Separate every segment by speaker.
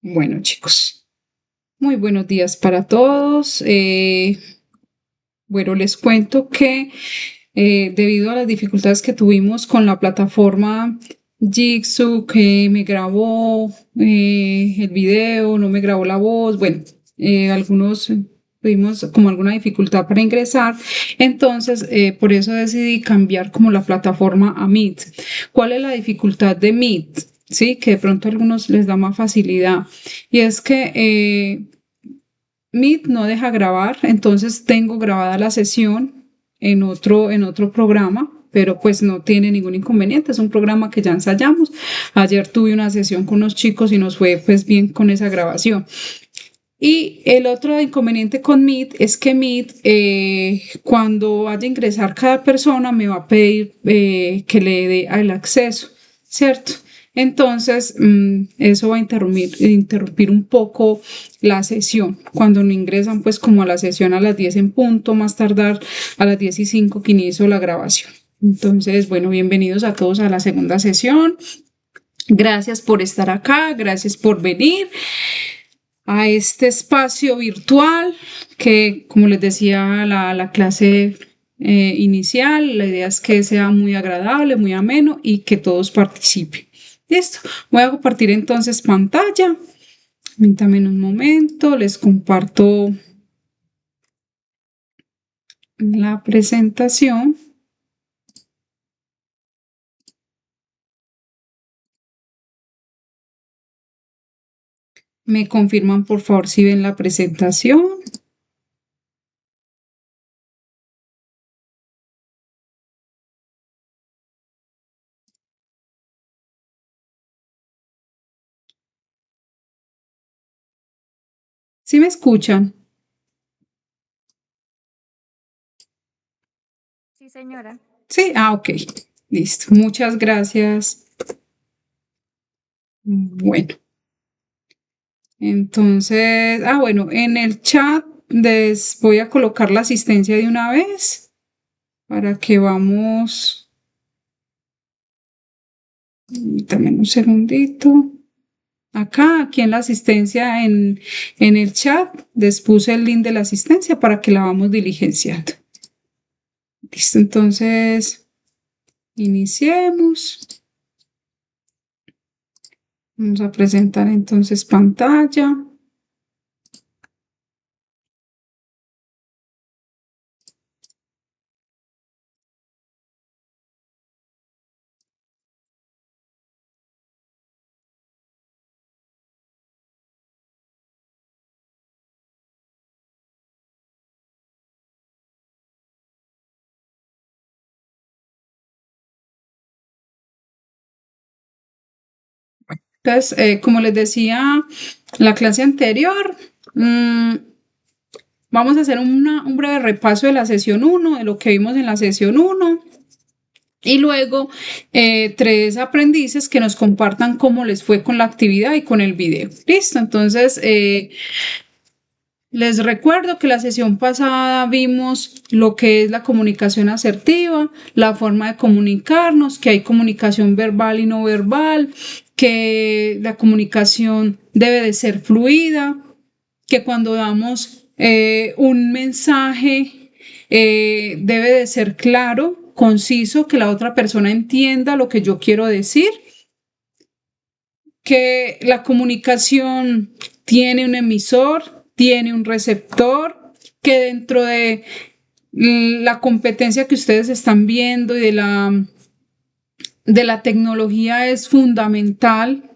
Speaker 1: Bueno, chicos, muy buenos días para todos. Bueno, les cuento que debido a las dificultades que tuvimos con la plataforma Jigsaw, que me grabó el video, no me grabó la voz, bueno, algunos tuvimos como alguna dificultad para ingresar, entonces por eso decidí cambiar como la plataforma a Meet. ¿Cuál es la dificultad de Meet? Sí, que de pronto a algunos les da más facilidad. Y es que Meet no deja grabar, entonces tengo grabada la sesión en otro programa, pero pues no tiene ningún inconveniente, es un programa que ya ensayamos. Ayer tuve una sesión con los chicos y nos fue pues bien con esa grabación. Y el otro inconveniente con Meet es que Meet, cuando vaya a ingresar cada persona, me va a pedir que le dé el acceso, ¿cierto? Entonces, eso va a interrumpir un poco la sesión. Cuando no ingresan, pues como a la sesión a las 10 en punto, más tardar a las 10:05 que inicio la grabación. Entonces, bueno, bienvenidos a todos a la segunda sesión. Gracias por estar acá, gracias por venir a este espacio virtual que, como les decía, la clase inicial, la idea es que sea muy agradable, muy ameno y que todos participen. Listo, voy a compartir entonces pantalla. Permítanme un momento, les comparto la presentación. Me confirman por favor si ven la presentación. ¿Sí me escuchan?
Speaker 2: Sí, señora.
Speaker 1: Sí, ok, listo. Muchas gracias. Bueno. Entonces, bueno, en el chat les voy a colocar la asistencia de una vez para que vamos. También un segundito. Acá, aquí en la asistencia, en el chat, les puse el link de la asistencia para que la vamos diligenciando. Listo, entonces, iniciemos. Vamos a presentar entonces pantalla. Entonces, como les decía la clase anterior, vamos a hacer un breve repaso de la sesión uno, de lo que vimos en la sesión uno. Y luego, tres aprendices que nos compartan cómo les fue con la actividad y con el video. Listo, entonces les recuerdo que la sesión pasada vimos lo que es la comunicación asertiva, la forma de comunicarnos, que hay comunicación verbal y no verbal, que la comunicación debe de ser fluida, que cuando damos un mensaje debe de ser claro, conciso, que la otra persona entienda lo que yo quiero decir, que la comunicación tiene un emisor, tiene un receptor, que dentro de la competencia que ustedes están viendo y de la tecnología es fundamental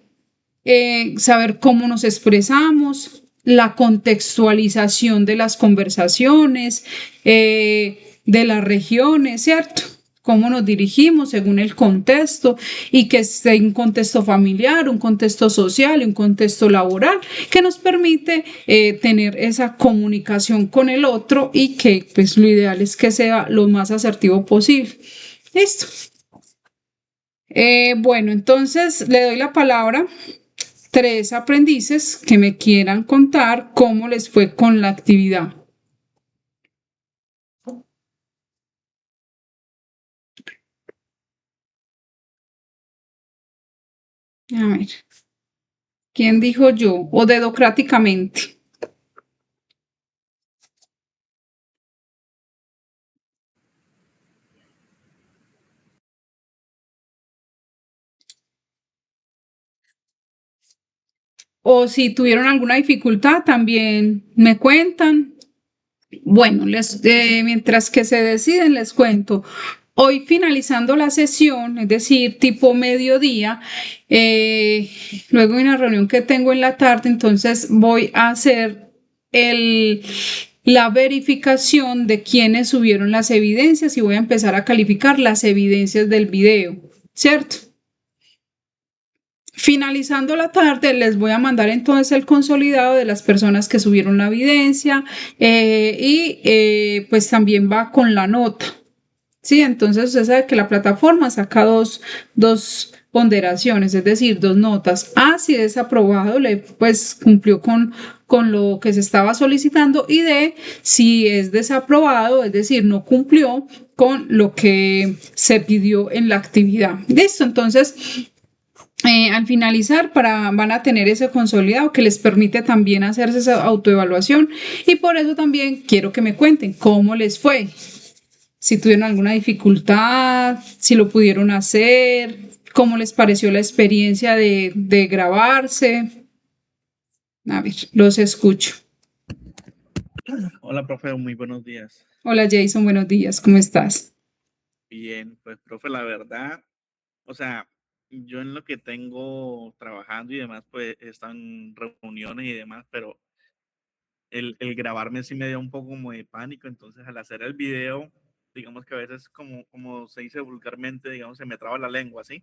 Speaker 1: saber cómo nos expresamos, la contextualización de las conversaciones, de las regiones, ¿cierto? Cómo nos dirigimos según el contexto y que esté un contexto familiar, un contexto social, un contexto laboral, que nos permite tener esa comunicación con el otro y que pues lo ideal es que sea lo más asertivo posible. Listo. Bueno, entonces le doy la palabra tres aprendices que me quieran contar cómo les fue con la actividad. A ver, ¿Quién dijo yo? O dedocráticamente. O si tuvieron alguna dificultad, también me cuentan. Bueno, mientras que se deciden, les cuento. Hoy finalizando la sesión, es decir, tipo mediodía, luego de una reunión que tengo en la tarde, entonces voy a hacer el, la verificación de quiénes subieron las evidencias y voy a empezar a calificar las evidencias del video, ¿cierto? Finalizando la tarde, les voy a mandar entonces el consolidado de las personas que subieron la evidencia y pues también va con la nota. Sí, entonces usted sabe que la plataforma saca dos ponderaciones, es decir, dos notas. A, si es aprobado, pues cumplió con lo que se estaba solicitando, y D, si es desaprobado, es decir, no cumplió con lo que se pidió en la actividad. Listo, entonces al finalizar van a tener ese consolidado que les permite también hacerse esa autoevaluación, y por eso también quiero que me cuenten cómo les fue, si tuvieron alguna dificultad, si lo pudieron hacer, cómo les pareció la experiencia de grabarse. A ver, los escucho.
Speaker 2: Hola, profe, muy buenos días.
Speaker 1: Hola Jason, buenos días, ¿cómo estás?
Speaker 2: Bien, pues, profe, la verdad, o sea, yo en lo que tengo trabajando y demás, pues, están reuniones y demás, pero el grabarme sí me dio un poco como de pánico, entonces al hacer el video, digamos que a veces, como se dice vulgarmente, digamos, se me traba la lengua, ¿sí?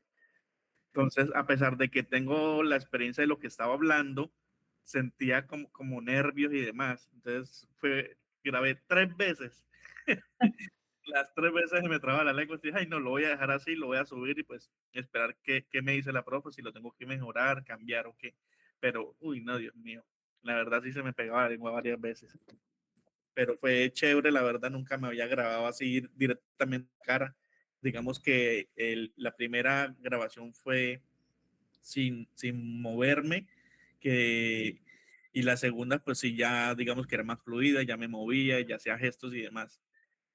Speaker 2: Entonces, a pesar de que tengo la experiencia de lo que estaba hablando, sentía como nervios y demás. Entonces, grabé 3 veces. Las 3 veces se me traba la lengua, y dije, ay, no, lo voy a dejar así, lo voy a subir y pues esperar qué me dice la profe, si lo tengo que mejorar, cambiar o qué. Pero, uy, no, Dios mío, la verdad sí se me pegaba la lengua varias veces. Pero fue chévere, la verdad nunca me había grabado así directamente a cara. Digamos que la primera grabación fue sin moverme, y la segunda pues sí ya digamos que era más fluida, ya me movía, ya hacía gestos y demás,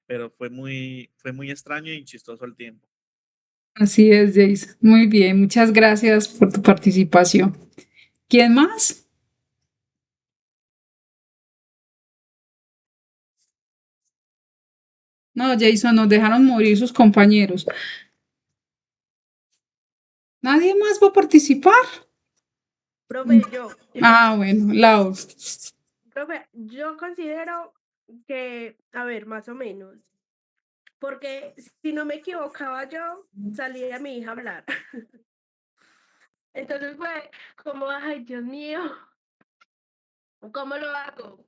Speaker 2: pero fue muy extraño y chistoso al tiempo.
Speaker 1: Así es, Jason. Muy bien, muchas gracias por tu participación. ¿Quién más? No, Jason, nos dejaron morir sus compañeros. ¿Nadie más va a participar?
Speaker 3: Profe, yo,
Speaker 1: Ah, bueno, Lau.
Speaker 3: profe, yo considero que, a ver, más o menos, porque si no me equivocaba yo, salía mi hija a hablar. Entonces fue como, ay, Dios mío, ¿cómo lo hago?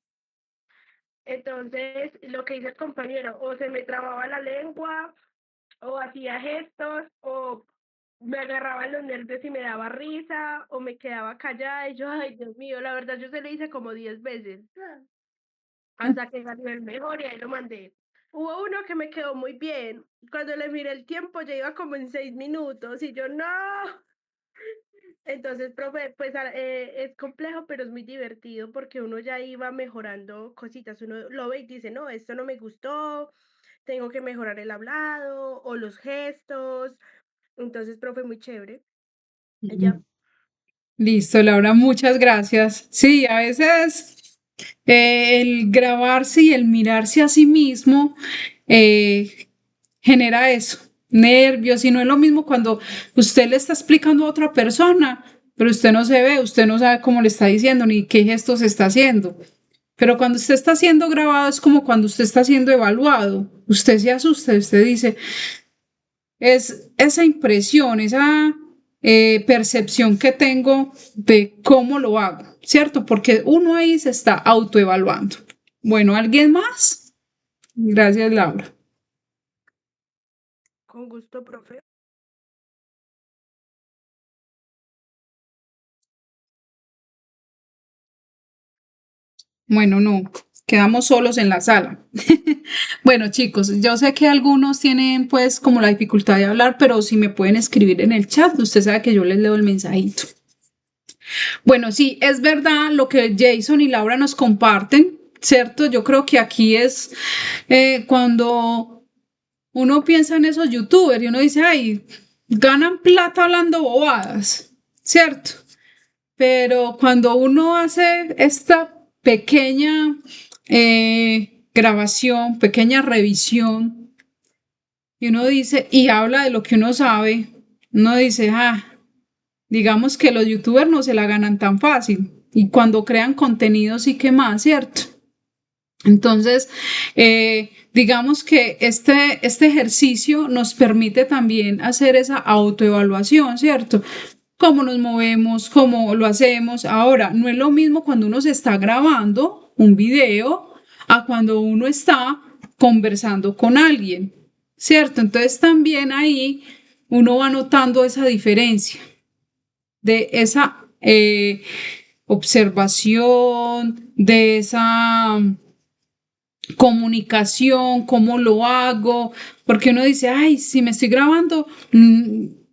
Speaker 3: Entonces, lo que hizo el compañero, o se me trababa la lengua, o hacía gestos, o me agarraban los nervios y me daba risa, o me quedaba callada, y yo, ay, Dios mío, la verdad yo se lo hice como 10 veces. Hasta que salió el mejor y ahí lo mandé. Hubo uno que me quedó muy bien. Cuando le miré el tiempo, ya iba como en 6 minutos y yo no. Entonces, profe, pues es complejo, pero es muy divertido porque uno ya iba mejorando cositas. Uno lo ve y dice, no, esto no me gustó, tengo que mejorar el hablado o los gestos. Entonces, profe, muy chévere. Ya.
Speaker 1: Listo, Laura, muchas gracias. Sí, a veces el grabarse y el mirarse a sí mismo eh, genera eso, nervios, y no es lo mismo cuando usted le está explicando a otra persona, pero usted no se ve, usted no sabe cómo le está diciendo ni qué gestos está haciendo. Pero cuando usted está siendo grabado es como cuando usted está siendo evaluado. Usted se asusta, usted dice, es esa impresión, esa percepción que tengo de cómo lo hago, ¿cierto? Porque uno ahí se está autoevaluando. Bueno, ¿alguien más? Gracias, Laura.
Speaker 3: Con gusto, profe.
Speaker 1: Bueno, no, quedamos solos en la sala. Bueno, chicos, yo sé que algunos tienen pues como la dificultad de hablar, pero si me pueden escribir en el chat, usted sabe que yo les leo el mensajito. Bueno, sí, es verdad lo que Jason y Laura nos comparten, ¿cierto? Yo creo que aquí es cuando uno piensa en esos youtubers y uno dice, ay, ganan plata hablando bobadas, ¿cierto? Pero cuando uno hace esta pequeña grabación, pequeña revisión, y uno dice, y habla de lo que uno sabe, uno dice, digamos que los youtubers no se la ganan tan fácil. Y cuando crean contenido sí que más, ¿cierto? Entonces, digamos que este ejercicio nos permite también hacer esa autoevaluación, ¿cierto? Cómo nos movemos, cómo lo hacemos. Ahora, no es lo mismo cuando uno se está grabando un video a cuando uno está conversando con alguien, ¿cierto? Entonces también ahí uno va notando esa diferencia de esa observación, de esa comunicación, cómo lo hago, porque uno dice, ay, si me estoy grabando,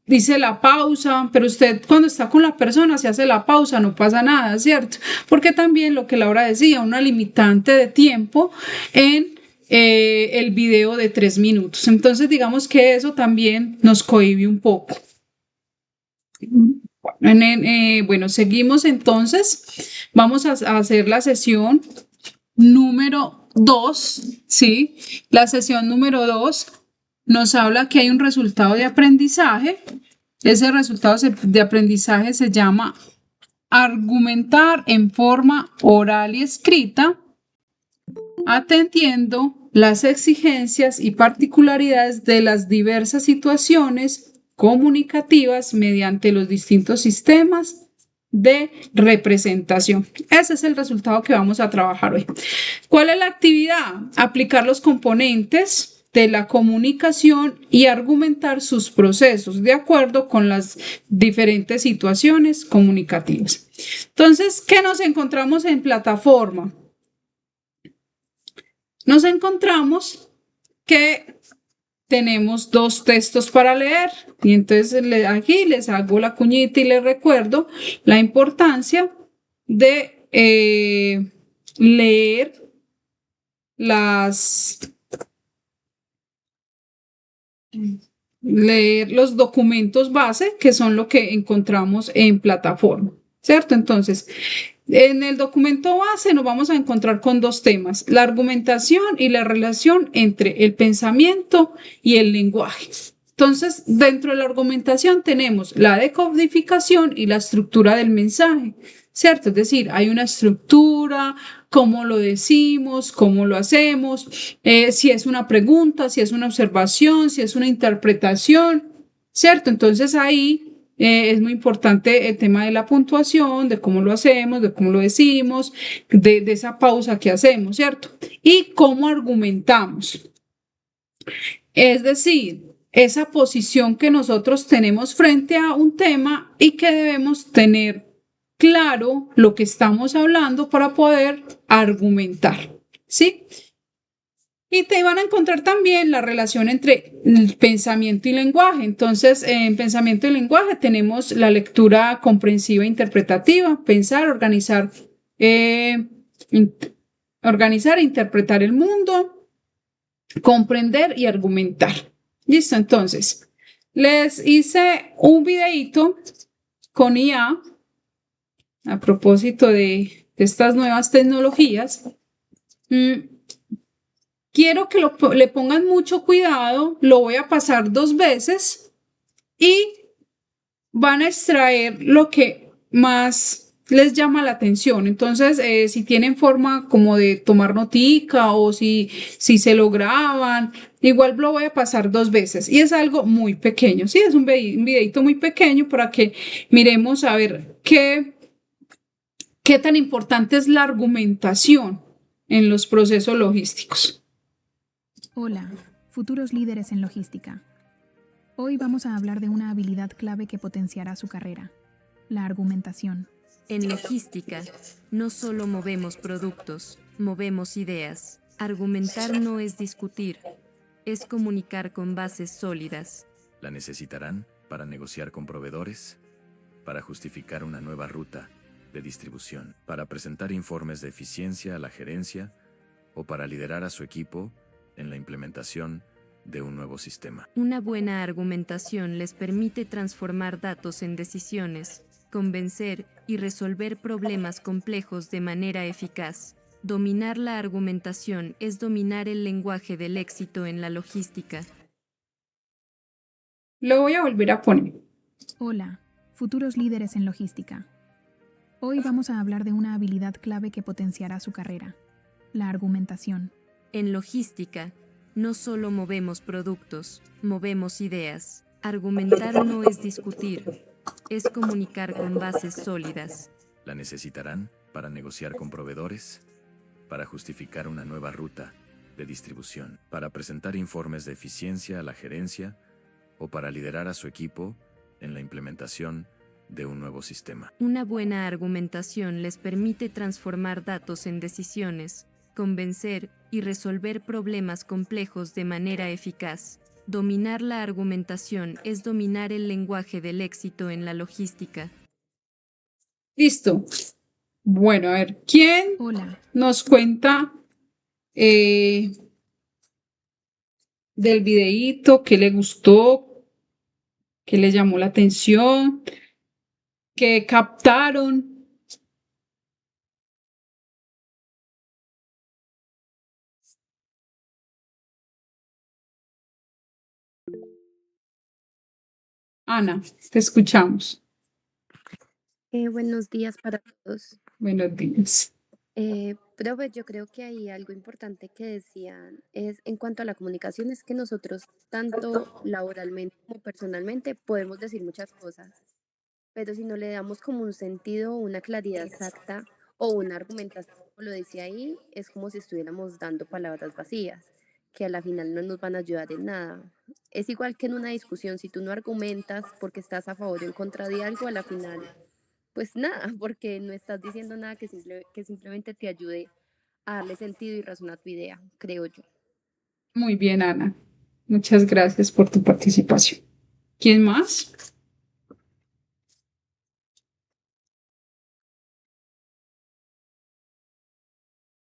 Speaker 1: dice la pausa, pero usted cuando está con la persona se hace la pausa, no pasa nada, ¿cierto? Porque también lo que Laura decía, una limitante de tiempo en el video de 3 minutos. Entonces, digamos que eso también nos cohíbe un poco. Bueno, seguimos entonces. Vamos a hacer la sesión número 2, ¿sí? La sesión número 2 nos habla que hay un resultado de aprendizaje. Ese resultado de aprendizaje se llama argumentar en forma oral y escrita, atendiendo las exigencias y particularidades de las diversas situaciones comunicativas mediante los distintos sistemas de representación. Ese es el resultado que vamos a trabajar hoy. ¿Cuál es la actividad? Aplicar los componentes de la comunicación y argumentar sus procesos de acuerdo con las diferentes situaciones comunicativas. Entonces, ¿qué nos encontramos en plataforma? Nos encontramos que tenemos 2 textos para leer y entonces aquí les hago la cuñita y les recuerdo la importancia de leer los documentos base que son lo que encontramos en plataforma, ¿cierto? Entonces, en el documento base nos vamos a encontrar con 2 temas, la argumentación y la relación entre el pensamiento y el lenguaje. Entonces, dentro de la argumentación tenemos la decodificación y la estructura del mensaje, ¿cierto? Es decir, hay una estructura, cómo lo decimos, cómo lo hacemos, si es una pregunta, si es una observación, si es una interpretación, ¿cierto? Entonces ahí es muy importante el tema de la puntuación, de cómo lo hacemos, de cómo lo decimos, de esa pausa que hacemos, ¿cierto? Y cómo argumentamos. Es decir, esa posición que nosotros tenemos frente a un tema y que debemos tener claro lo que estamos hablando para poder argumentar, ¿sí? Y te van a encontrar también la relación entre el pensamiento y lenguaje. Entonces, en pensamiento y lenguaje tenemos la lectura comprensiva e interpretativa, pensar, organizar, organizar e interpretar el mundo, comprender y argumentar. Listo, entonces, les hice un videíto con IA a propósito de estas nuevas tecnologías. Quiero que le pongan mucho cuidado, lo voy a pasar 2 veces y van a extraer lo que más les llama la atención. Entonces, si tienen forma como de tomar notica o si se lo graban, igual lo voy a pasar 2 veces. Y es algo muy pequeño, sí, es un videito muy pequeño para que miremos a ver qué tan importante es la argumentación en los procesos logísticos.
Speaker 4: Hola, futuros líderes en logística. Hoy vamos a hablar de una habilidad clave que potenciará su carrera, la argumentación.
Speaker 5: En logística, no solo movemos productos, movemos ideas. Argumentar no es discutir, es comunicar con bases sólidas.
Speaker 6: ¿La necesitarán para negociar con proveedores? para justificar una nueva ruta de distribución, para presentar informes de eficiencia a la gerencia o para liderar a su equipo en la implementación de un nuevo sistema.
Speaker 5: Una buena argumentación les permite transformar datos en decisiones, convencer y resolver problemas complejos de manera eficaz. Dominar la argumentación es dominar el lenguaje del éxito en la logística.
Speaker 1: Lo voy a volver a poner.
Speaker 4: Hola, futuros líderes en logística. Hoy vamos a hablar de una habilidad clave que potenciará su carrera, la argumentación.
Speaker 5: En logística, no solo movemos productos, movemos ideas. Argumentar no es discutir, es comunicar con bases sólidas.
Speaker 6: La necesitarán para negociar con proveedores, para justificar una nueva ruta de distribución, para presentar informes de eficiencia a la gerencia o para liderar a su equipo en la implementación de un nuevo sistema.
Speaker 5: Una buena argumentación les permite transformar datos en decisiones, convencer y resolver problemas complejos de manera eficaz. Dominar la argumentación es dominar el lenguaje del éxito en la logística.
Speaker 1: Listo. Bueno, a ver, ¿quién
Speaker 4: Hola,
Speaker 1: nos cuenta del videíto? ¿Qué le gustó? ¿Qué le llamó la atención? ¿Qué captaron? Ana, te escuchamos.
Speaker 7: Buenos días para todos.
Speaker 1: Buenos días.
Speaker 7: Profe, yo creo que hay algo importante que decían es en cuanto a la comunicación, es que nosotros tanto laboralmente como personalmente podemos decir muchas cosas, pero si no le damos como un sentido, una claridad exacta o una argumentación, como lo decía ahí, es como si estuviéramos dando palabras vacías, que a la final no nos van a ayudar en nada. Es igual que en una discusión, si tú no argumentas porque estás a favor o en contra de algo, a la final pues nada, porque no estás diciendo nada que simplemente te ayude a darle sentido y razón a tu idea, creo yo.
Speaker 1: Muy bien, Ana. Muchas gracias por tu participación. ¿Quién más?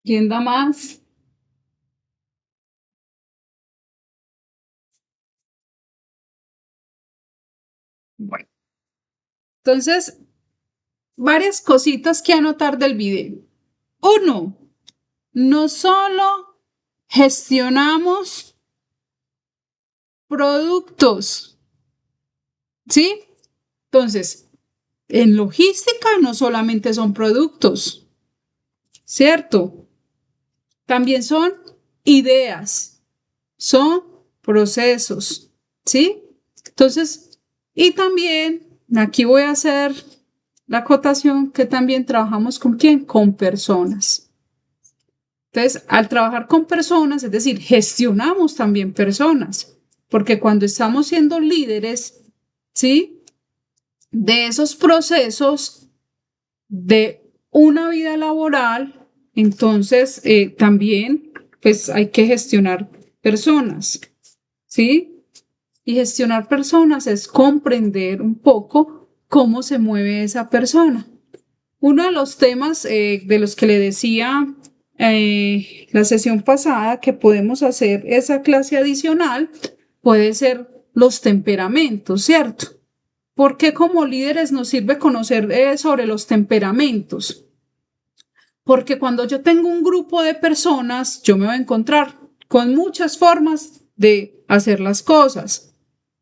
Speaker 1: ¿Quién da más? Bueno, entonces, varias cositas que anotar del video. Uno, no solo gestionamos productos, ¿sí? Entonces, en logística no solamente son productos, ¿cierto? También son ideas, son procesos, ¿sí? Entonces, y también, aquí voy a hacer la acotación que también trabajamos con quién, con personas. Entonces, al trabajar con personas, es decir, gestionamos también personas, porque cuando estamos siendo líderes, ¿sí? De esos procesos de una vida laboral, entonces también pues hay que gestionar personas, ¿sí? Y gestionar personas es comprender un poco cómo se mueve esa persona. Uno de los temas de los que le decía la sesión pasada que podemos hacer esa clase adicional puede ser los temperamentos, ¿cierto? ¿Por qué como líderes nos sirve conocer sobre los temperamentos? Porque cuando yo tengo un grupo de personas, yo me voy a encontrar con muchas formas de hacer las cosas,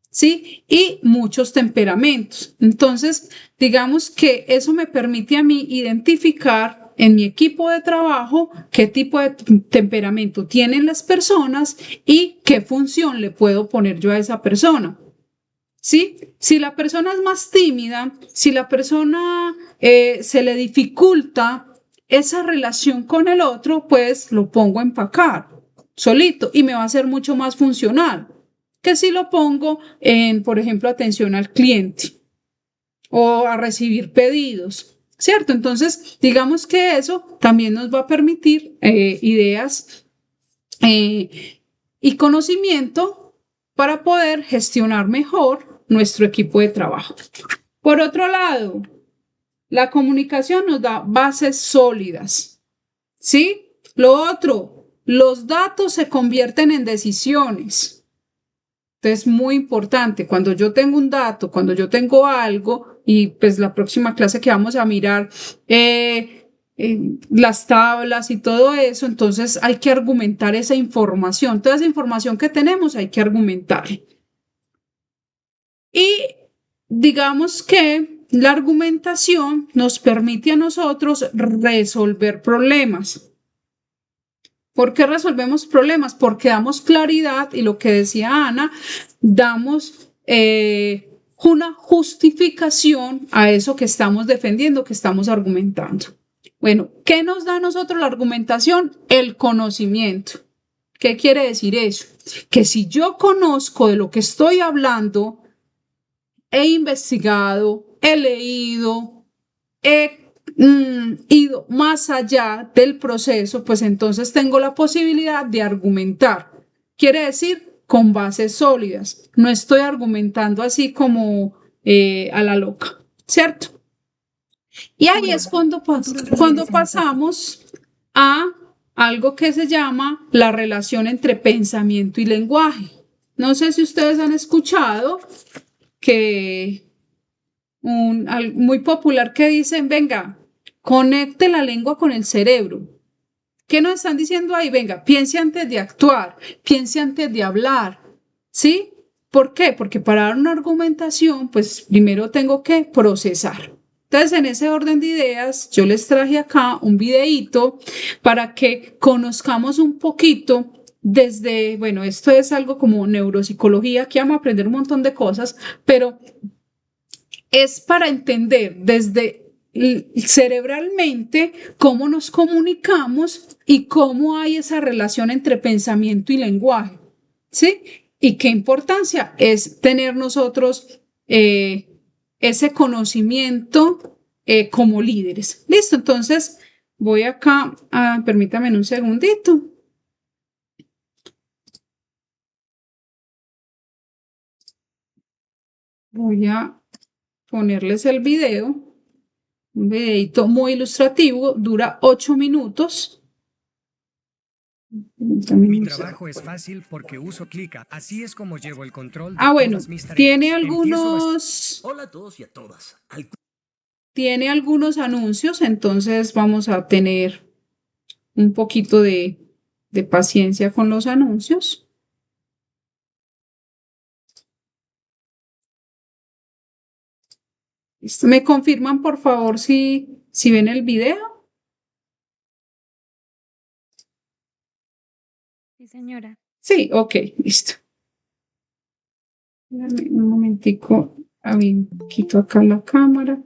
Speaker 1: ¿sí? Y muchos temperamentos. Entonces, digamos que eso me permite a mí identificar en mi equipo de trabajo qué tipo de temperamento tienen las personas y qué función le puedo poner yo a esa persona. ¿Sí? Si la persona es más tímida, si la persona se le dificulta esa relación con el otro, pues lo pongo a empacar solito y me va a ser mucho más funcional que si lo pongo en, por ejemplo, atención al cliente o a recibir pedidos, ¿cierto? Entonces, digamos que eso también nos va a permitir ideas y conocimiento para poder gestionar mejor nuestro equipo de trabajo. Por otro lado, la comunicación nos da bases sólidas, ¿sí? Lo otro, los datos se convierten en decisiones. Entonces, muy importante, cuando yo tengo un dato, cuando yo tengo algo, y pues la próxima clase que vamos a mirar, las tablas y todo eso, entonces hay que argumentar esa información. Toda esa información que tenemos hay que argumentar. Y digamos que la argumentación nos permite a nosotros resolver problemas. ¿Por qué resolvemos problemas? Porque damos claridad y lo que decía Ana, damos una justificación a eso que estamos defendiendo, que estamos argumentando. Bueno, ¿qué nos da a nosotros la argumentación? El conocimiento. ¿Qué quiere decir eso? Que si yo conozco de lo que estoy hablando, he investigado, he leído, he ido más allá del proceso, pues entonces tengo la posibilidad de argumentar. Quiere decir, con bases sólidas. No estoy argumentando así como a la loca, ¿cierto? Y ahí es cuando pasamos a algo que se llama la relación entre pensamiento y lenguaje. No sé si ustedes han escuchado que muy popular que dicen, venga, conecte la lengua con el cerebro. ¿Qué nos están diciendo ahí? Venga, piense antes de actuar, piense antes de hablar, ¿sí? ¿Por qué? Porque para dar una argumentación, pues primero tengo que procesar. Entonces, en ese orden de ideas, yo les traje acá un videíto para que conozcamos un poquito desde, bueno, esto es algo como neuropsicología, aquí vamos a aprender un montón de cosas, pero es para entender desde cerebralmente cómo nos comunicamos y cómo hay esa relación entre pensamiento y lenguaje, ¿sí? Y qué importancia es tener nosotros ese conocimiento como líderes. Listo, entonces voy acá, permítame un segundito. Voy a ponerles el video, un videito muy ilustrativo, dura 8 minutos.
Speaker 8: Mi trabajo es fácil porque uso Clica. Así es como llevo el control de
Speaker 1: bueno,
Speaker 8: todas mis tareas.
Speaker 1: tiene
Speaker 9: Hola a todos y a todas.
Speaker 1: Tiene algunos anuncios, entonces vamos a tener un poquito de paciencia con los anuncios. ¿Me confirman, por favor, si ven el video?
Speaker 10: Sí, señora.
Speaker 1: Sí, ok, listo. Dame un momentico, quito acá la cámara.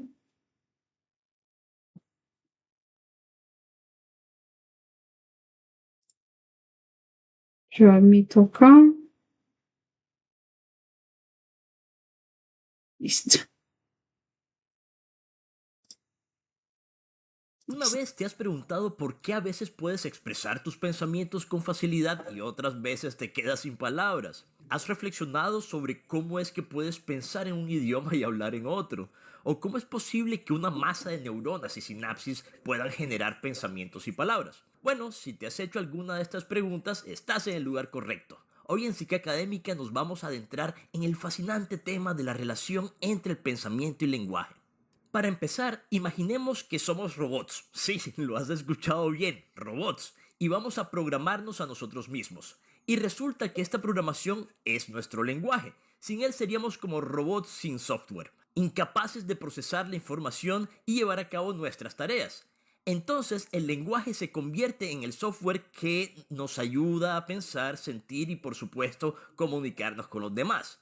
Speaker 1: Yo admito acá. Listo.
Speaker 9: ¿Una vez te has preguntado por qué a veces puedes expresar tus pensamientos con facilidad y otras veces te quedas sin palabras? ¿Has reflexionado sobre cómo es que puedes pensar en un idioma y hablar en otro? ¿O cómo es posible que una masa de neuronas y sinapsis puedan generar pensamientos y palabras? Bueno, si te has hecho alguna de estas preguntas, estás en el lugar correcto. Hoy en Psique Académica nos vamos a adentrar en el fascinante tema de la relación entre el pensamiento y el lenguaje. Para empezar, imaginemos que somos robots. Sí, lo has escuchado bien, robots. Y vamos a programarnos a nosotros mismos. Y resulta que esta programación es nuestro lenguaje. Sin él seríamos como robots sin software, incapaces de procesar la información y llevar a cabo nuestras tareas. Entonces, el lenguaje se convierte en el software que nos ayuda a pensar, sentir y, por supuesto, comunicarnos con los demás.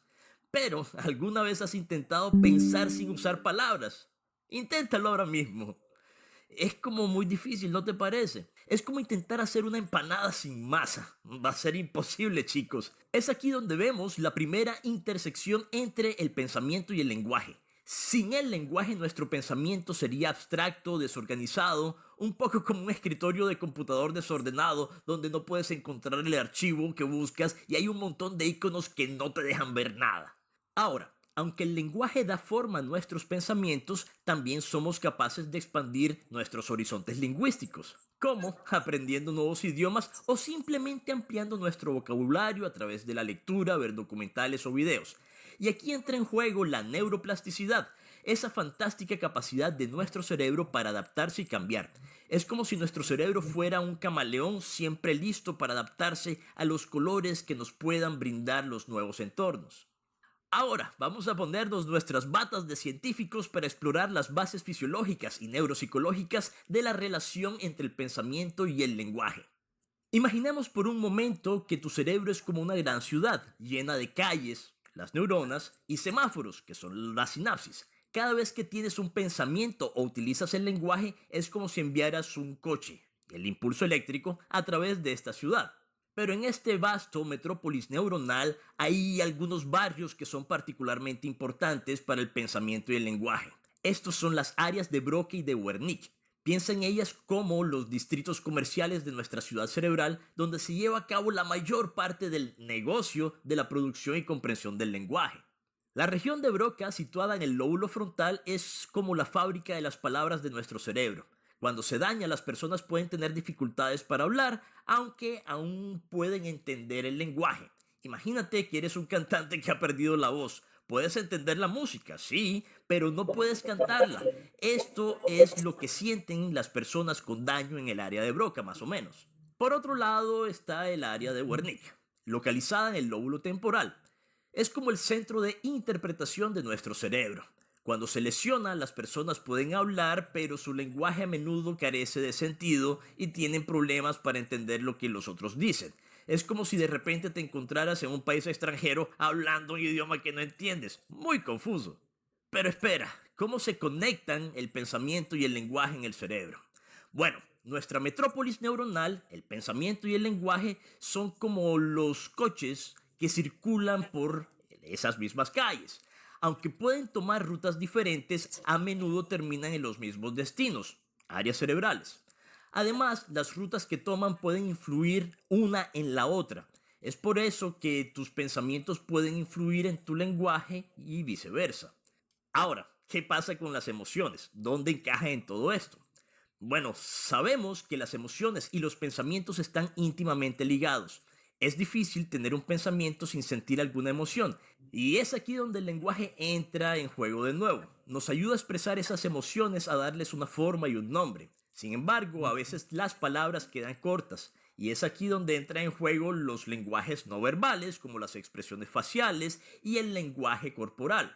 Speaker 9: Pero, ¿alguna vez has intentado pensar sin usar palabras? Inténtalo ahora mismo. Es como muy difícil, ¿no te parece? Es como intentar hacer una empanada sin masa. Va a ser imposible, chicos. Es aquí donde vemos la primera intersección entre el pensamiento y el lenguaje. Sin el lenguaje, nuestro pensamiento sería abstracto, desorganizado, un poco como un escritorio de computador desordenado donde no puedes encontrar el archivo que buscas y hay un montón de iconos que no te dejan ver nada. Ahora, Aunque el lenguaje da forma a nuestros pensamientos, también somos capaces de expandir nuestros horizontes lingüísticos, como aprendiendo nuevos idiomas o simplemente ampliando nuestro vocabulario a través de la lectura, ver documentales o videos. Y aquí entra en juego la neuroplasticidad, esa fantástica capacidad de nuestro cerebro para adaptarse y cambiar. Es como si nuestro cerebro fuera un camaleón siempre listo para adaptarse a los colores que nos puedan brindar los nuevos entornos. Ahora, vamos a ponernos nuestras batas de científicos para explorar las bases fisiológicas y neuropsicológicas de la relación entre el pensamiento y el lenguaje. Imaginemos por un momento que tu cerebro es como una gran ciudad, llena de calles, las neuronas, y semáforos, que son las sinapsis. Cada vez que tienes un pensamiento o utilizas el lenguaje, es como si enviaras un coche, el impulso eléctrico, a través de esta ciudad. Pero en este vasto metrópolis neuronal hay algunos barrios que son particularmente importantes para el pensamiento y el lenguaje. Estos son las áreas de Broca y de Wernicke. Piensa en ellas como los distritos comerciales de nuestra ciudad cerebral, donde se lleva a cabo la mayor parte del negocio de la producción y comprensión del lenguaje. La región de Broca, situada en el lóbulo frontal, es como la fábrica de las palabras de nuestro cerebro. Cuando se daña, las personas pueden tener dificultades para hablar, aunque aún pueden entender el lenguaje. Imagínate que eres un cantante que ha perdido la voz. Puedes entender la música, sí, pero no puedes cantarla. Esto es lo que sienten las personas con daño en el área de Broca, más o menos. Por otro lado está el área de Wernicke, localizada en el lóbulo temporal. Es como el centro de interpretación de nuestro cerebro. Cuando se lesiona, las personas pueden hablar, pero su lenguaje a menudo carece de sentido y tienen problemas para entender lo que los otros dicen. Es como si de repente te encontraras en un país extranjero hablando un idioma que no entiendes. Muy confuso. Pero espera, ¿cómo se conectan el pensamiento y el lenguaje en el cerebro? Bueno, nuestra metrópolis neuronal, el pensamiento y el lenguaje son como los coches que circulan por esas mismas calles. Aunque pueden tomar rutas diferentes, a menudo terminan en los mismos destinos, áreas cerebrales. Además, las rutas que toman pueden influir una en la otra. Es por eso que tus pensamientos pueden influir en tu lenguaje y viceversa. Ahora, ¿qué pasa con las emociones? ¿Dónde encaja en todo esto? Bueno, sabemos que las emociones y los pensamientos están íntimamente ligados. Es difícil tener un pensamiento sin sentir alguna emoción, y es aquí donde el lenguaje entra en juego de nuevo. Nos ayuda a expresar esas emociones, a darles una forma y un nombre. Sin embargo, a veces las palabras quedan cortas, y es aquí donde entran en juego los lenguajes no verbales, como las expresiones faciales y el lenguaje corporal.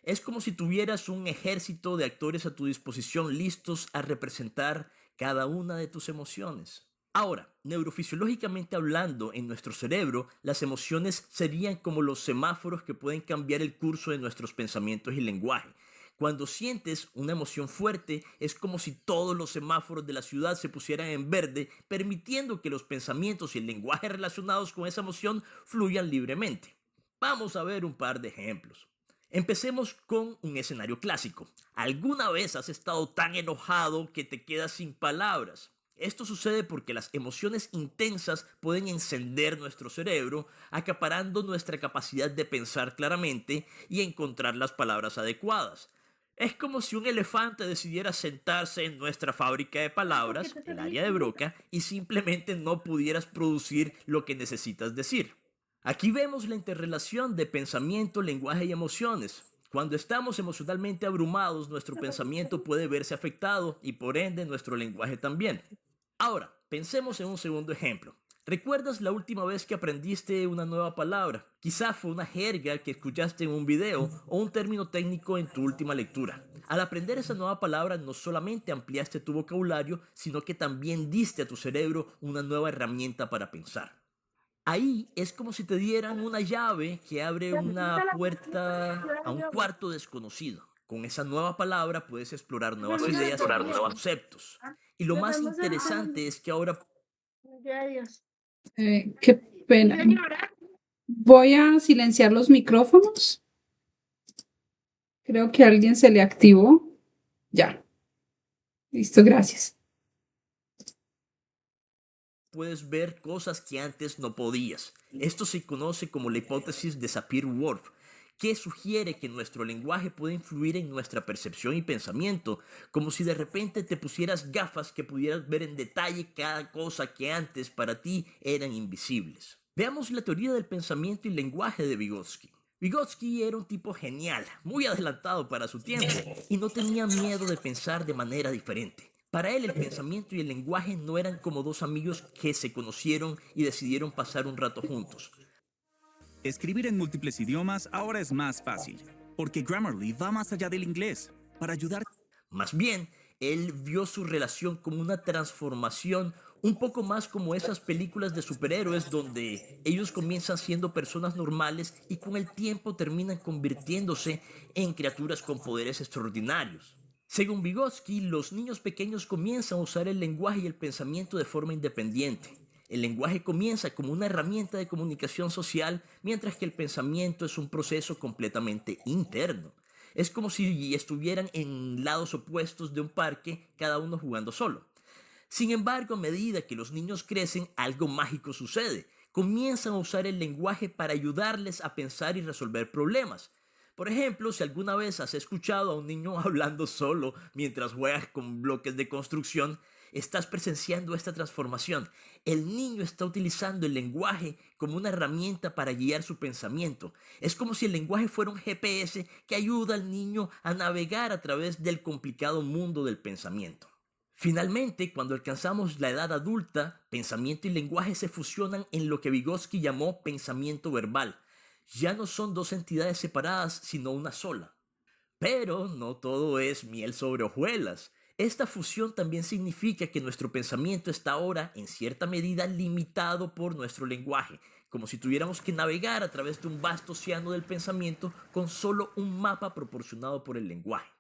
Speaker 9: Es como si tuvieras un ejército de actores a tu disposición listos a representar cada una de tus emociones. Ahora, neurofisiológicamente hablando, en nuestro cerebro, las emociones serían como los semáforos que pueden cambiar el curso de nuestros pensamientos y lenguaje. Cuando sientes una emoción fuerte, es como si todos los semáforos de la ciudad se pusieran en verde, permitiendo que los pensamientos y el lenguaje relacionados con esa emoción fluyan libremente. Vamos a ver un par de ejemplos. Empecemos con un escenario clásico. ¿Alguna vez has estado tan enojado que te quedas sin palabras? Esto sucede porque las emociones intensas pueden encender nuestro cerebro, acaparando nuestra capacidad de pensar claramente y encontrar las palabras adecuadas. Es como si un elefante decidiera sentarse en nuestra fábrica de palabras, el área de Broca, y simplemente no pudieras producir lo que necesitas decir. Aquí vemos la interrelación de pensamiento, lenguaje y emociones. Cuando estamos emocionalmente abrumados, nuestro pensamiento puede verse afectado y por ende nuestro lenguaje también. Ahora, pensemos en un segundo ejemplo. ¿Recuerdas la última vez que aprendiste una nueva palabra? Quizá fue una jerga que escuchaste en un video o un término técnico en tu última lectura. Al aprender esa nueva palabra no solamente ampliaste tu vocabulario, sino que también diste a tu cerebro una nueva herramienta para pensar. Ahí es como si te dieran una llave que abre una puerta a un cuarto desconocido. Con esa nueva palabra puedes explorar nuevas ideas y nuevos conceptos. Y lo más interesante es que ahora
Speaker 1: Qué pena.
Speaker 3: Señora,
Speaker 1: Voy a silenciar los micrófonos. Creo que a alguien se le activó. Ya. Listo, gracias.
Speaker 9: puedes ver cosas que antes no podías. Esto se conoce como la hipótesis de Sapir-Whorf, que sugiere que nuestro lenguaje puede influir en nuestra percepción y pensamiento, como si de repente te pusieras gafas que pudieras ver en detalle cada cosa que antes para ti eran invisibles. Veamos la teoría del pensamiento y lenguaje de Vygotsky. Vygotsky era un tipo genial, muy adelantado para su tiempo, y no tenía miedo de pensar de manera diferente. Para él el pensamiento y el lenguaje no eran como dos amigos que se conocieron y decidieron pasar un rato juntos.
Speaker 10: Escribir en múltiples idiomas ahora es más fácil, porque Grammarly va más allá del inglés, para ayudar.
Speaker 9: Más bien, él vio su relación como una transformación, un poco más como esas películas de superhéroes donde ellos comienzan siendo personas normales y con el tiempo terminan convirtiéndose en criaturas con poderes extraordinarios. Según Vygotsky, los niños pequeños comienzan a usar el lenguaje y el pensamiento de forma independiente. El lenguaje comienza como una herramienta de comunicación social, mientras que el pensamiento es un proceso completamente interno. Es como si estuvieran en lados opuestos de un parque, cada uno jugando solo. Sin embargo, a medida que los niños crecen, algo mágico sucede. Comienzan a usar el lenguaje para ayudarles a pensar y resolver problemas. Por ejemplo, si alguna vez has escuchado a un niño hablando solo mientras juegas con bloques de construcción, estás presenciando esta transformación. El niño está utilizando el lenguaje como una herramienta para guiar su pensamiento. Es como si el lenguaje fuera un GPS que ayuda al niño a navegar a través del complicado mundo del pensamiento. Finalmente, cuando alcanzamos la edad adulta, pensamiento y lenguaje se fusionan en lo que Vygotsky llamó pensamiento verbal. Ya no son dos entidades separadas, sino una sola. Pero no todo es miel sobre hojuelas. Esta fusión también significa que nuestro pensamiento está ahora, en cierta medida, limitado por nuestro lenguaje, como si tuviéramos que navegar a través de un vasto océano del pensamiento con solo un mapa proporcionado por el lenguaje.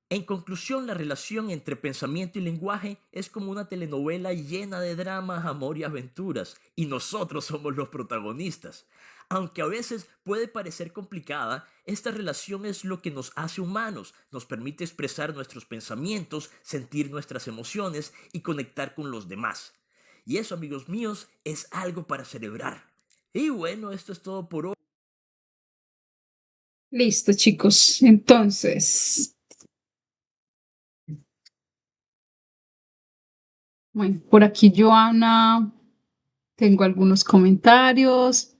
Speaker 9: En conclusión, la relación entre pensamiento y lenguaje es como una telenovela llena de dramas, amor y aventuras, y nosotros somos los protagonistas. Aunque a veces puede parecer complicada, esta relación es lo que nos hace humanos, nos permite expresar nuestros pensamientos, sentir nuestras emociones y conectar con los demás. Y eso, amigos míos, es algo para celebrar. Y bueno, esto es todo por hoy.
Speaker 1: Listo, chicos. Entonces, bueno, por aquí Joana, tengo algunos comentarios.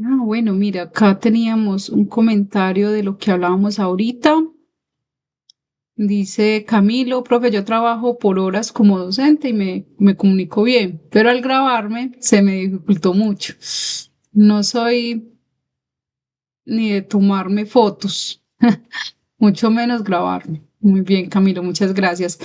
Speaker 1: Bueno, mira, acá teníamos un comentario de lo que hablábamos ahorita. Dice Camilo, profe, yo trabajo por horas como docente y me comunico bien, pero al grabarme se me dificultó mucho. No soy ni de tomarme fotos, mucho menos grabarme. Muy bien, Camilo, muchas gracias.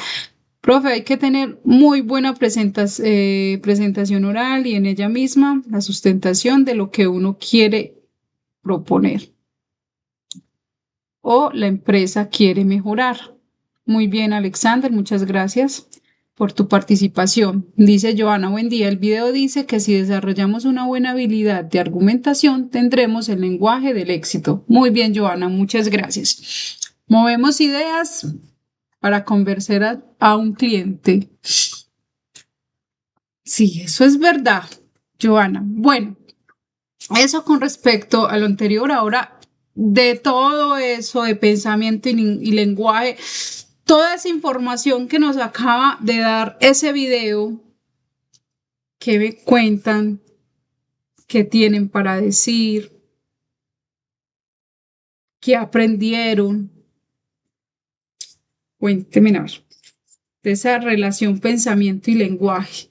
Speaker 1: Profe, hay que tener muy buena presentación oral y en ella misma la sustentación de lo que uno quiere proponer o la empresa quiere mejorar. Muy bien, Alexander, muchas gracias por tu participación. Dice Joana, buen día. El video dice que si desarrollamos una buena habilidad de argumentación, tendremos el lenguaje del éxito. Muy bien, Joana, muchas gracias. Movemos ideas para convencer a un cliente. Sí, eso es verdad, Joana. Bueno, eso con respecto a lo anterior, ahora de todo eso de pensamiento y lenguaje, toda esa información que nos acaba de dar ese video, que me cuentan, que tienen para decir, que aprendieron, cuéntenme a ver, de esa relación pensamiento y lenguaje.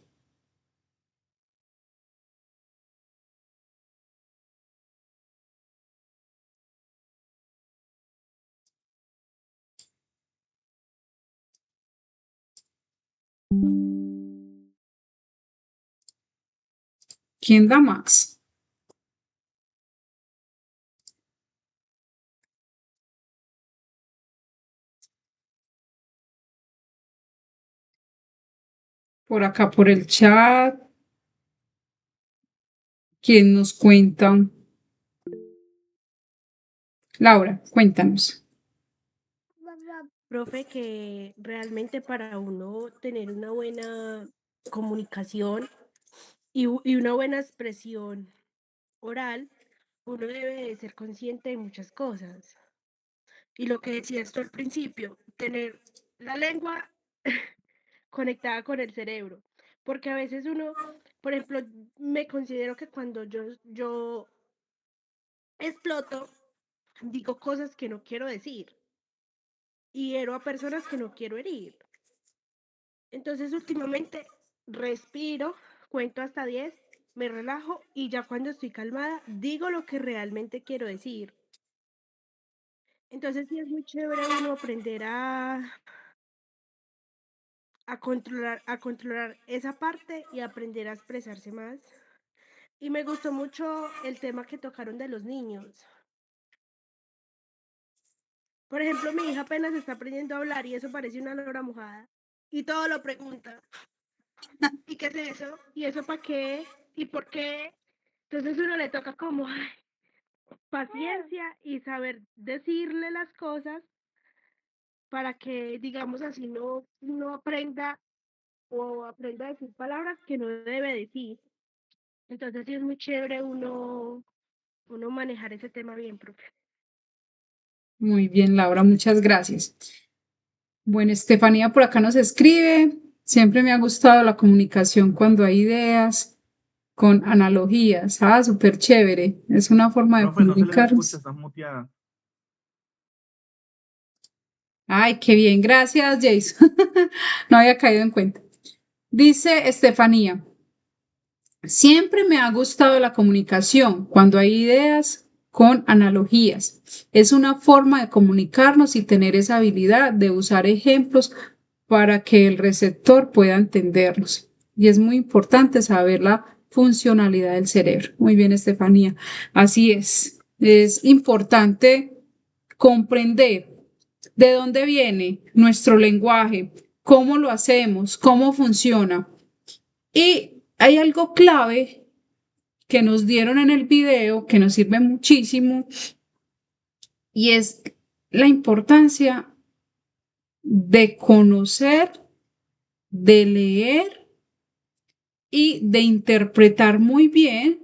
Speaker 1: ¿Quién da más? Por acá, por el chat. ¿Quién nos cuenta? Laura, cuéntanos.
Speaker 3: profe, que realmente para uno tener una buena comunicación y una buena expresión oral, uno debe de ser consciente de muchas cosas. Y lo que decías tú al principio, tener la lengua conectada con el cerebro. Porque a veces uno, por ejemplo, me considero que cuando yo exploto, digo cosas que no quiero decir y hiero a personas que no quiero herir. Entonces, últimamente respiro, cuento hasta 10, me relajo y ya cuando estoy calmada digo lo que realmente quiero decir. Entonces, sí es muy chévere uno aprender a controlar esa parte y aprender a expresarse más. Y me gustó mucho el tema que tocaron de los niños. Por ejemplo, mi hija apenas está aprendiendo a hablar y eso parece una lora mojada. Y todo lo pregunta. ¿Y qué es eso? ¿Y eso para qué? ¿Y por qué? Entonces uno le toca como ay, paciencia y saber decirle las cosas para que, digamos así, no aprenda o aprenda a decir palabras que no debe decir. Entonces sí es muy chévere uno manejar ese tema bien, profe.
Speaker 1: Muy bien, Laura, muchas gracias. Bueno, Estefanía por acá nos escribe. Siempre me ha gustado la comunicación cuando hay ideas con analogías. Ah, súper chévere. Es una forma de
Speaker 2: Profe, no se les escucha,
Speaker 1: comunicarnos.
Speaker 2: estás muteada.
Speaker 1: Ay, qué bien. Gracias, Jason. No había caído en cuenta. Dice Estefanía, siempre me ha gustado la comunicación cuando hay ideas con analogías. Es una forma de comunicarnos y tener esa habilidad de usar ejemplos para que el receptor pueda entenderlos. Y es muy importante saber la funcionalidad del cerebro. Muy bien, Estefanía. Así es. Es importante comprender de dónde viene nuestro lenguaje, cómo lo hacemos, cómo funciona. Y hay algo clave que nos dieron en el video que nos sirve muchísimo y es la importancia de conocer, de leer y de interpretar muy bien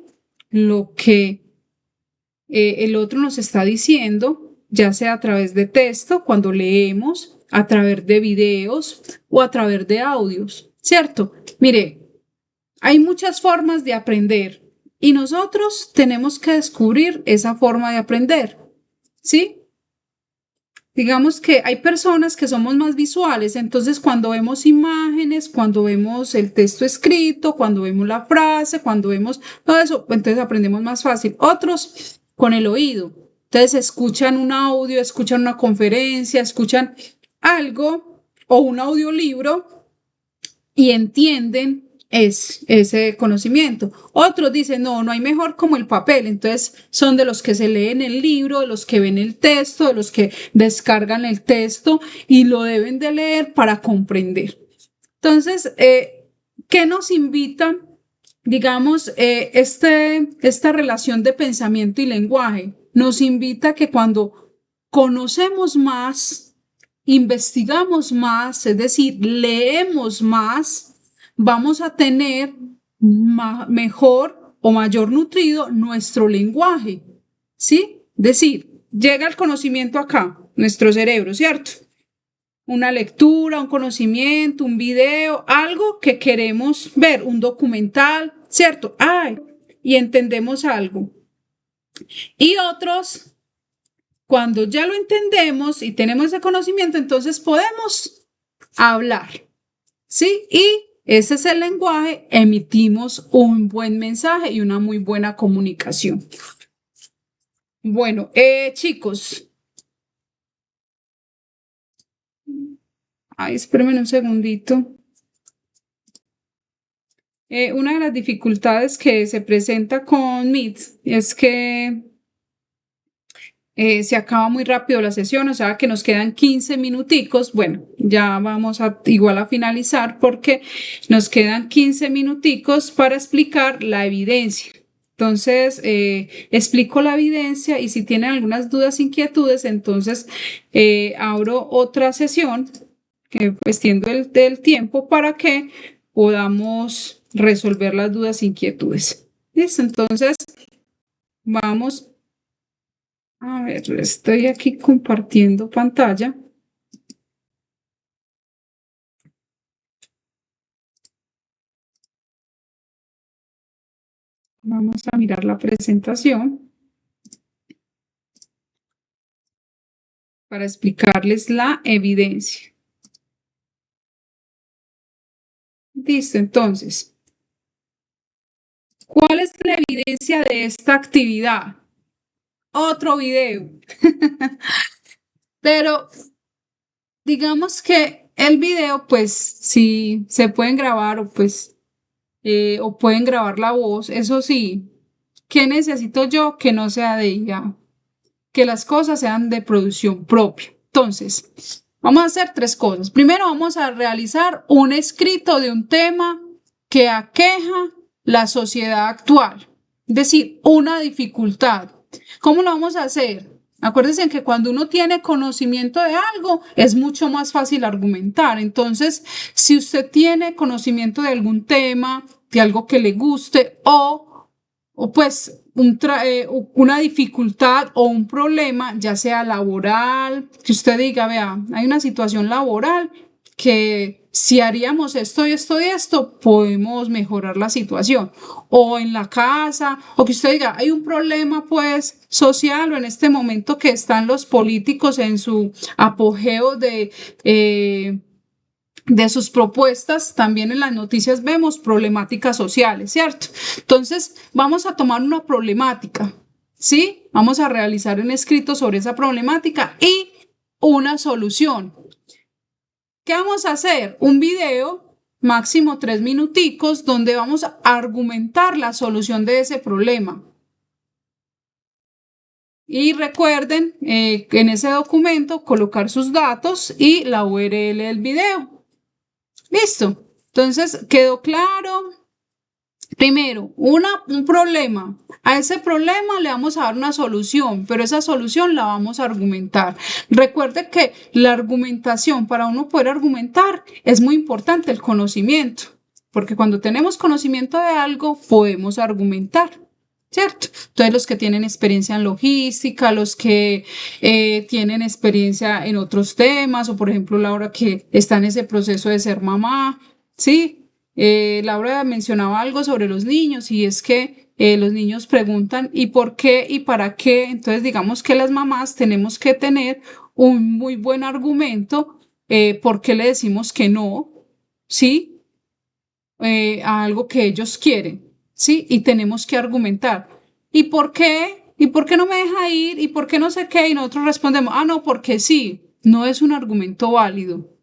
Speaker 1: lo que el otro nos está diciendo, ya sea a través de texto, cuando leemos, a través de videos o a través de audios, ¿cierto? Mire, hay muchas formas de aprender y nosotros tenemos que descubrir esa forma de aprender, ¿sí? Digamos que hay personas que somos más visuales, entonces cuando vemos imágenes, cuando vemos el texto escrito, cuando vemos la frase, cuando vemos todo eso, entonces aprendemos más fácil. Otros con el oído, entonces escuchan un audio, escuchan una conferencia, escuchan algo o un audiolibro y entienden ese conocimiento. Otros dicen, no, no hay mejor como el papel. Entonces son de los que se leen el libro, de los que ven el texto, de los que descargan el texto y lo deben de leer para comprender. Entonces, ¿qué nos invita, digamos, esta relación de pensamiento y lenguaje? Nos invita a que cuando conocemos más, investigamos más, es decir, leemos más, vamos a tener mejor o mayor nutrido nuestro lenguaje, ¿sí? Es decir, llega el conocimiento acá, nuestro cerebro, ¿cierto? Una lectura, un conocimiento, un video, algo que queremos ver, un documental, ¿cierto? Ay, y entendemos algo. Y otros, cuando ya lo entendemos y tenemos ese conocimiento, entonces podemos hablar, ¿sí? Y ese es el lenguaje, emitimos un buen mensaje y una muy buena comunicación. Bueno, chicos. Ay, espérenme un segundito. Una de las dificultades que se presenta con Meet es que se acaba muy rápido la sesión, o sea que nos quedan 15 minuticos. Bueno, ya vamos igual a finalizar porque nos quedan 15 minuticos para explicar la evidencia. Entonces, explico la evidencia y si tienen algunas dudas, inquietudes, entonces abro otra sesión que extiendo del tiempo para que podamos resolver las dudas, inquietudes. ¿Listo? Entonces, vamos a ver, estoy aquí compartiendo pantalla. Vamos a mirar la presentación para explicarles la evidencia. Listo, entonces, ¿cuál es la evidencia de esta actividad? Otro video. Pero digamos que el video, pues, si se pueden grabar o pueden grabar la voz, eso sí, ¿qué necesito yo? Que no sea de IA, que las cosas sean de producción propia. Entonces, vamos a hacer tres cosas. Primero, vamos a realizar un escrito de un tema que aqueja la sociedad actual, es decir, una dificultad. ¿Cómo lo vamos a hacer? Acuérdense que cuando uno tiene conocimiento de algo, es mucho más fácil argumentar. Entonces, si usted tiene conocimiento de algún tema, de algo que le guste o pues una dificultad o un problema, ya sea laboral, que usted diga, vea, hay una situación laboral que si haríamos esto y esto y esto, podemos mejorar la situación. O en la casa, o que usted diga, hay un problema pues social o en este momento que están los políticos en su apogeo de sus propuestas, también en las noticias vemos problemáticas sociales, ¿cierto? Entonces, vamos a tomar una problemática, ¿sí? Vamos a realizar un escrito sobre esa problemática y una solución. ¿Qué vamos a hacer? Un video, máximo 3 minuticos, donde vamos a argumentar la solución de ese problema. Y recuerden en ese documento colocar sus datos y la URL del video. Listo. Entonces, ¿quedó claro? Primero, un problema. A ese problema le vamos a dar una solución, pero esa solución la vamos a argumentar. Recuerde que la argumentación, para uno poder argumentar, es muy importante el conocimiento, porque cuando tenemos conocimiento de algo, podemos argumentar, ¿cierto? Entonces, los que tienen experiencia en logística, los que tienen experiencia en otros temas, o por ejemplo, Laura que está en ese proceso de ser mamá, ¿sí? Laura mencionaba algo sobre los niños y es que los niños preguntan ¿y por qué y para qué? Entonces digamos que las mamás tenemos que tener un muy buen argumento por qué le decimos que no, ¿sí? A algo que ellos quieren, ¿sí? Y tenemos que argumentar. ¿Y por qué? ¿Y por qué no me deja ir? ¿Y por qué no sé qué? Y nosotros respondemos, no, porque sí. No es un argumento válido.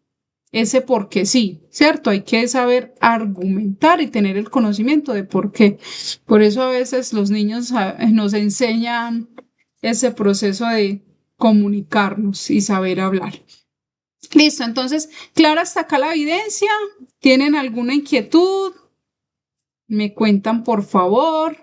Speaker 1: Ese porque sí, ¿cierto? Hay que saber argumentar y tener el conocimiento de por qué. Por eso a veces los niños nos enseñan ese proceso de comunicarnos y saber hablar. Listo, entonces, clara hasta acá la evidencia. ¿Tienen alguna inquietud? Me cuentan, por favor.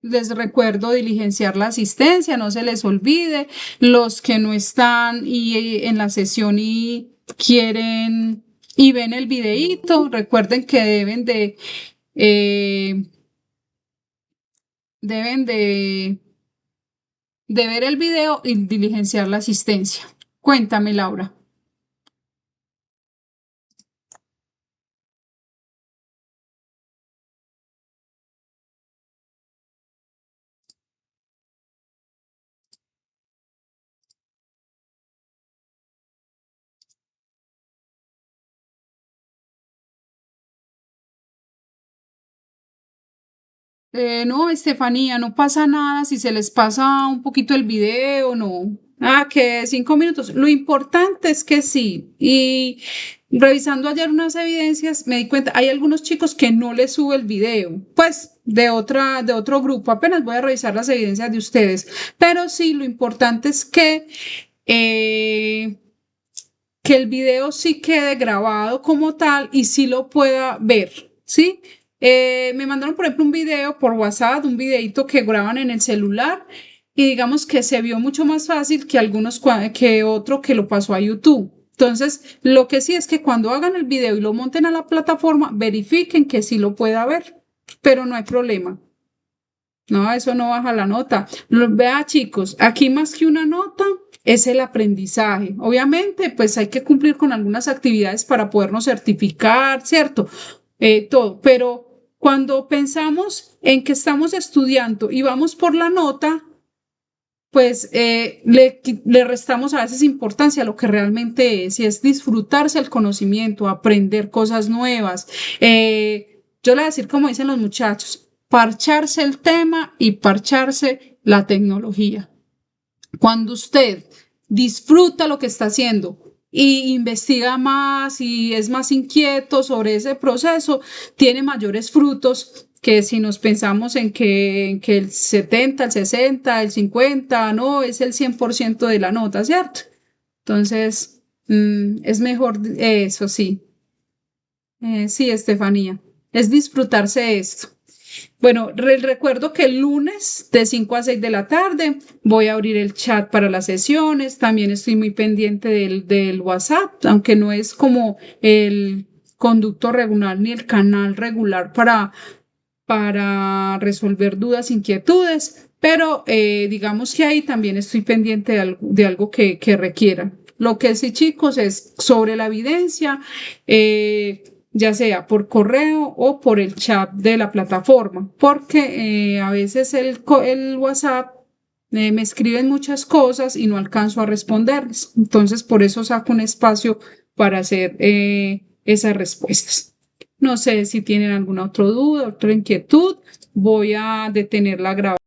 Speaker 1: Les recuerdo diligenciar la asistencia, no se les olvide. Los que no están en la sesión y quieren y ven el videíto, recuerden que deben de ver el video y diligenciar la asistencia. Cuéntame, Laura. No, Estefanía, no pasa nada si se les pasa un poquito el video, no. Que 5 minutos. Lo importante es que sí. Y revisando ayer unas evidencias, me di cuenta, hay algunos chicos que no les sube el video, pues de otro grupo. Apenas voy a revisar las evidencias de ustedes. Pero sí, lo importante es que el video sí quede grabado como tal y sí lo pueda ver, ¿sí? Me mandaron, por ejemplo, un video por WhatsApp, un videito que graban en el celular y digamos que se vio mucho más fácil que que otro que lo pasó a YouTube. Entonces, lo que sí es que cuando hagan el video y lo monten a la plataforma, verifiquen que sí lo pueda ver, pero no hay problema. No, eso no baja la nota. Vea, chicos, aquí más que una nota es el aprendizaje. Obviamente, pues hay que cumplir con algunas actividades para podernos certificar, ¿cierto? Todo, pero cuando pensamos en que estamos estudiando y vamos por la nota, pues le restamos a veces importancia a lo que realmente es, y es disfrutarse el conocimiento, aprender cosas nuevas. Yo le voy a decir, como dicen los muchachos, parcharse el tema y parcharse la tecnología. Cuando usted disfruta lo que está haciendo y investiga más y es más inquieto sobre ese proceso, tiene mayores frutos que si nos pensamos en que el 70, el 60, el 50, no, es el 100% de la nota, ¿cierto? Entonces, es mejor eso, sí. Sí, Estefanía, es disfrutarse esto. Bueno, recuerdo que el lunes de 5 a 6 de la tarde voy a abrir el chat para las sesiones. También estoy muy pendiente del WhatsApp, aunque no es como el conducto regular ni el canal regular para resolver dudas, inquietudes, pero digamos que ahí también estoy pendiente de algo que requiera. Lo que sí, chicos, es sobre la evidencia, ya sea por correo o por el chat de la plataforma, porque a veces el WhatsApp me escriben muchas cosas y no alcanzo a responderles. Entonces, por eso saco un espacio para hacer esas respuestas. No sé si tienen alguna otra duda, otra inquietud. Voy a detener la grabación.